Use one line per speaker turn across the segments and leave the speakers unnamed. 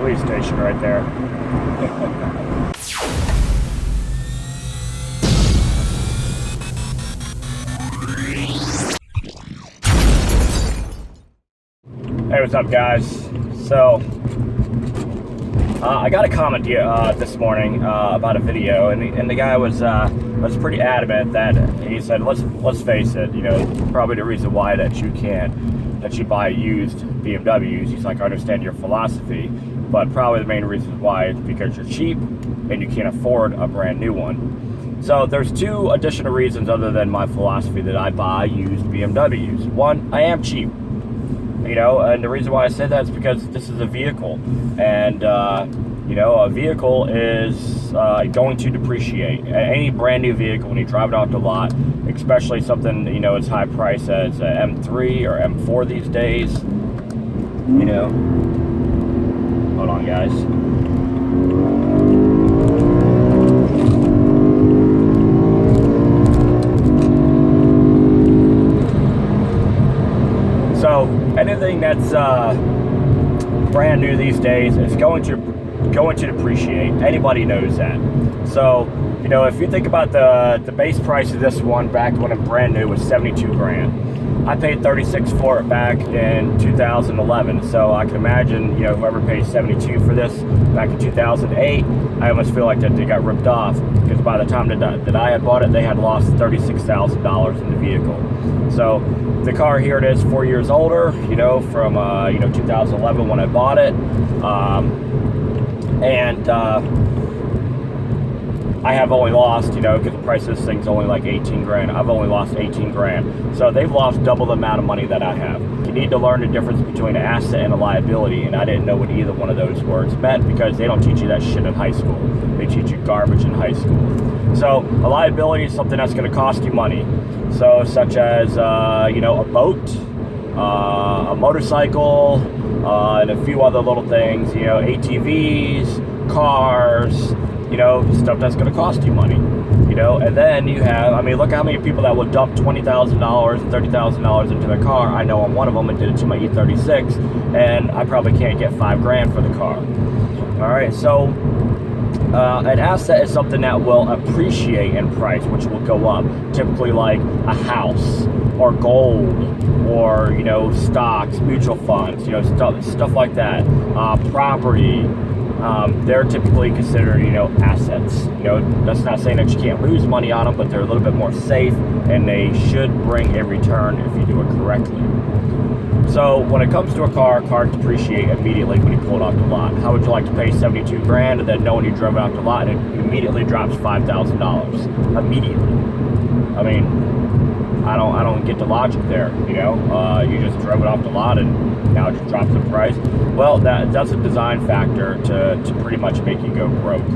police station right there. Hey, what's up, guys? So, I got a comment this morning about a video, and the guy was pretty adamant that he said, let's face it, you know, probably the reason why that you buy used BMWs. He's like, I understand your philosophy, but probably the main reason why is because you're cheap and you can't afford a brand new one. So there's two additional reasons other than my philosophy that I buy used BMWs. One, I am cheap. You know, and the reason why I say that is because this is a vehicle, and you know, a vehicle is going to depreciate. Any brand new vehicle, when you drive it off the lot, especially something, you know, as high price as M3 or M4 these days, you know. Hold on, guys. So anything that's brand new these days is going to depreciate. Anybody knows that. So, you know, if you think about the base price of this one back when it brand new was 72 grand. I paid 36 for it back in 2011. So I can imagine, you know, whoever paid 72 for this back in 2008, I almost feel like that they got ripped off, because by the time that I had bought it, they had lost $36,000 in the vehicle. So the car, here it is, 4 years older, you know, from you know, 2011 when I bought it, I have only lost, you know, because the price of this thing's only like 18 grand. I've only lost 18 grand. So they've lost double the amount of money that I have. You need to learn the difference between an asset and a liability, and I didn't know what either one of those words meant, because they don't teach you that shit in high school. They teach you garbage in high school. So a liability is something that's going to cost you money. So such as, you know, a boat, a motorcycle, and a few other little things, you know, ATVs, cars, you know, stuff that's going to cost you money, you know. And then you have, I mean, look how many people that will dump $20,000, $30,000 into their car. I know I'm one of them, and did it to my E36, and I probably can't get $5 grand for the car. All right, so an asset is something that will appreciate in price, which will go up, typically like a house or gold, or, you know, stocks, mutual funds, you know, stuff like that. Property. They're typically considered, you know, assets. You know, that's not saying that you can't lose money on them, but they're a little bit more safe, and they should bring a return if you do it correctly. So when it comes to a car, cars depreciate immediately when you pull it off the lot. How would you like to pay 72 grand and then know when you drove it off the lot and it immediately drops $5,000? Immediately. I mean, I don't get the logic there, you know. You just drove it off the lot and now it just drops in price. Well, that's a design factor to pretty much make you go broke.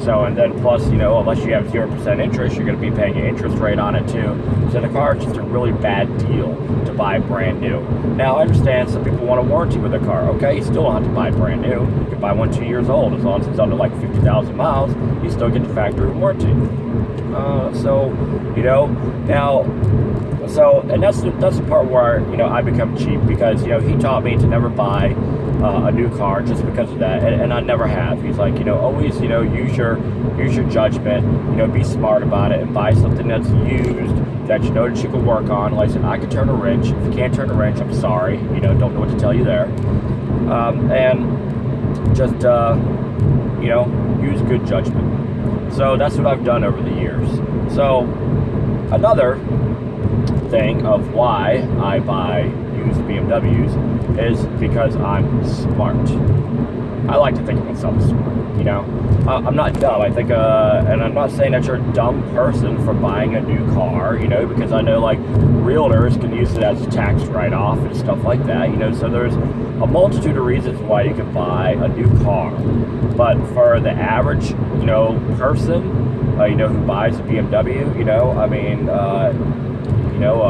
So, and then plus, you know, unless you have 0% interest, you're going to be paying an interest rate on it too. So the car is just a really bad deal to buy brand new. Now, I understand some people want a warranty with their car. Okay, you still don't have to buy brand new. You can buy one 2 years old. As long as it's under like 50,000 miles, you still get the factory warranty. So, you know, now, so, and that's the part where, you know, I become cheap, because, you know, he taught me to never buy a new car just because of that, and I never have. He's like, you know, always, you know, use your judgment, you know, be smart about it, and buy something that's used that you know that you can work on. Like I said, I can turn a wrench. If you can't turn a wrench, I'm sorry, you know, don't know what to tell you there. And just, you know, use good judgment. So that's what I've done over the years. So another thing of why I buy used BMWs is because I'm smart. I like to think of myself smart, you know. I'm not dumb. I think, and I'm not saying that you're a dumb person for buying a new car, you know, because I know like realtors can use it as a tax write-off and stuff like that, you know. So there's a multitude of reasons why you can buy a new car. But for the average, you know, person, you know, who buys a BMW, you know, I mean, you know,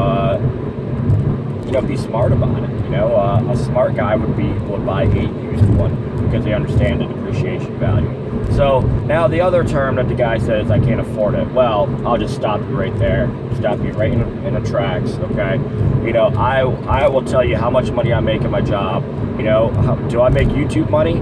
be smart about it. You know, a smart guy would buy a used one because they understand the depreciation value. So now the other term that the guy says, I can't afford it. Well, I'll just stop you right there. Stop you right in the tracks. Okay. You know, I will tell you how much money I make in my job. You know, do I make YouTube money?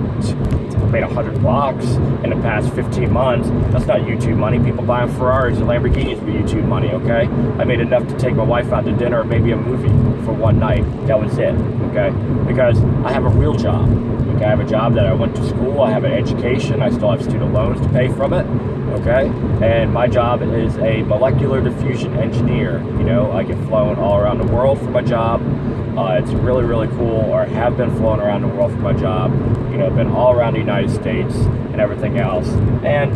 made $100 in the past 15 months. That's not YouTube money. People buying Ferraris and Lamborghinis with YouTube money, okay? I made enough to take my wife out to dinner or maybe a movie for one night. That was it, okay? Because I have a real job. Okay? I have a job that I went to school. I have an education. I still have student loans to pay from it, okay? And my job is a molecular diffusion engineer. You know, I get flown all around the world for my job. It's really, really cool, or have been flown around the world for my job. You know, been all around the United States and everything else. And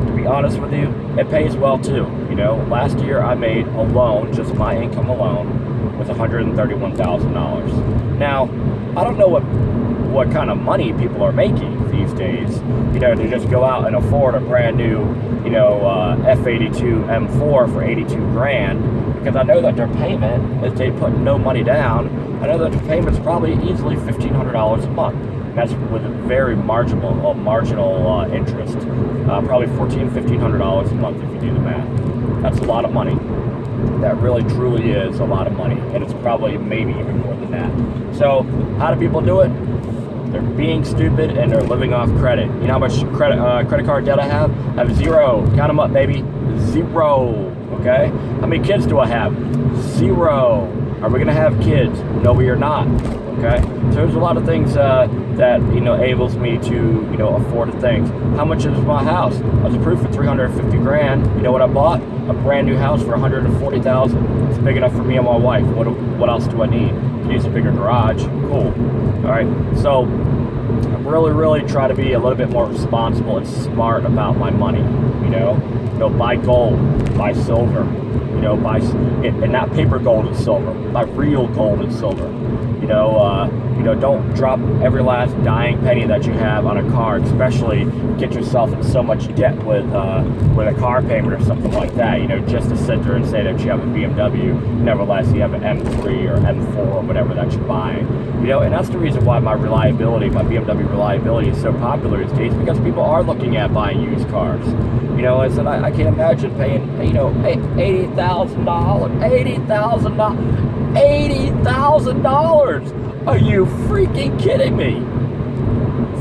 to be honest with you, it pays well too. You know, last year I made alone, just my income alone, was $131,000. Now, I don't know what kind of money people are making these days, you know, to just go out and afford a brand new, you know, F92 M4 for 82 grand, because I know that their payment, if they put no money down, I know that their payment's probably easily $1,500 a month. And that's with a very marginal interest, probably $1,500 a month if you do the math. That's a lot of money. That really truly is a lot of money, and it's probably maybe even more than that. So how do people do it? They're being stupid and they're living off credit. You know how much credit card debt I have? I have zero. Count them up, baby. Zero. Okay? How many kids do I have? Zero. Are we gonna have kids? No, we are not. Okay? So there's a lot of things that, you know, enables me to, you know, afford things. How much is my house? I was approved for 350 grand. You know what I bought? A brand new house for 140,000. It's big enough for me and my wife. What else do I need? Can use a bigger garage. Cool. All right. So I really try to be a little bit more responsible and smart about my money. You know, buy gold, buy silver. You know, and not paper gold and silver. Buy real gold and silver. You know, don't drop every last dying penny that you have on a car, especially get yourself in so much debt with a car payment or something like that, you know, just to sit there and say that you have a BMW, nevertheless you have an M3 or M4 or whatever that you're buying. You know, and that's the reason why my BMW reliability is so popular these days, because people are looking at buying used cars. You know, I said, I can't imagine paying, you know, $80,000. Are you freaking kidding me?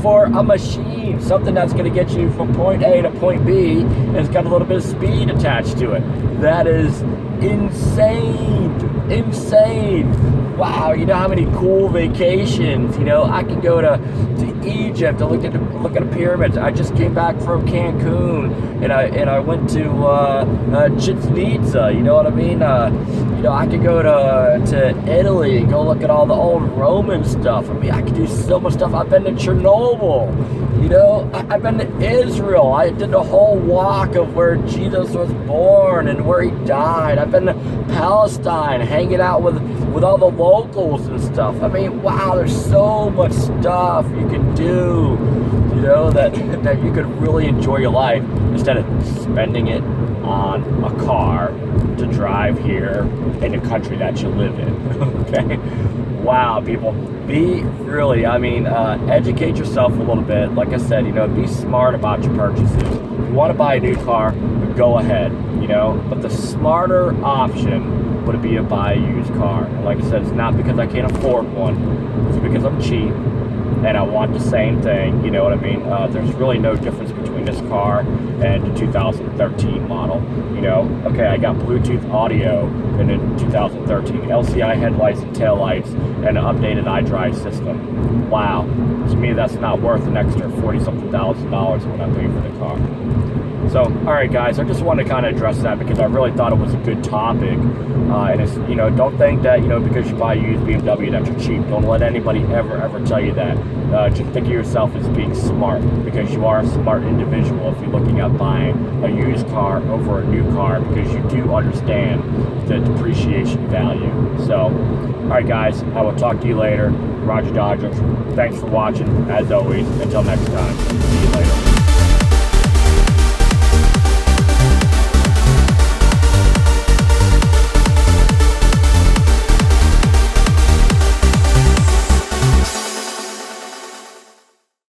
For a machine, something that's going to get you from point A to point B, and it's got a little bit of speed attached to it. That is insane. Wow, you know how many cool vacations, you know, I can go to Egypt to look at the pyramids. I just came back from Cancun, and I went to Chichen Itza, you know what I mean? You know, I could go to Italy and go look at all the old Roman stuff. I mean, I could do so much stuff. I've been to Chernobyl, you know, I've been to Israel. I did the whole walk of where Jesus was born and where he died. I've been to Palestine, hanging out with all the locals and stuff. I mean, wow, there's so much stuff you can do, you know, that you could really enjoy your life instead of spending it on a car to drive here in the country that you live in. Okay? Wow, people, educate yourself a little bit. Like I said, you know, be smart about your purchases. If you want to buy a new car, go ahead, you know, but the smarter option would be to buy a used car. And like I said, it's not because I can't afford one, it's because I'm cheap and I want the same thing, you know what I mean? There's really no difference between this car and the 2013 model, you know? Okay, I got Bluetooth audio in the 2013, LCI headlights and taillights, and an updated iDrive system. Wow, to me that's not worth an extra $40-something thousand when I pay for the car. So, all right, guys, I just wanted to kind of address that because I really thought it was a good topic. And it's, you know, don't think that, you know, because you buy a used BMW that you're cheap. Don't let anybody ever tell you that. Just think of yourself as being smart, because you are a smart individual if you're looking at buying a used car over a new car, because you do understand the depreciation value. So, all right, guys, I will talk to you later. Roger Dodger. Thanks for watching, as always. Until next time. See you later.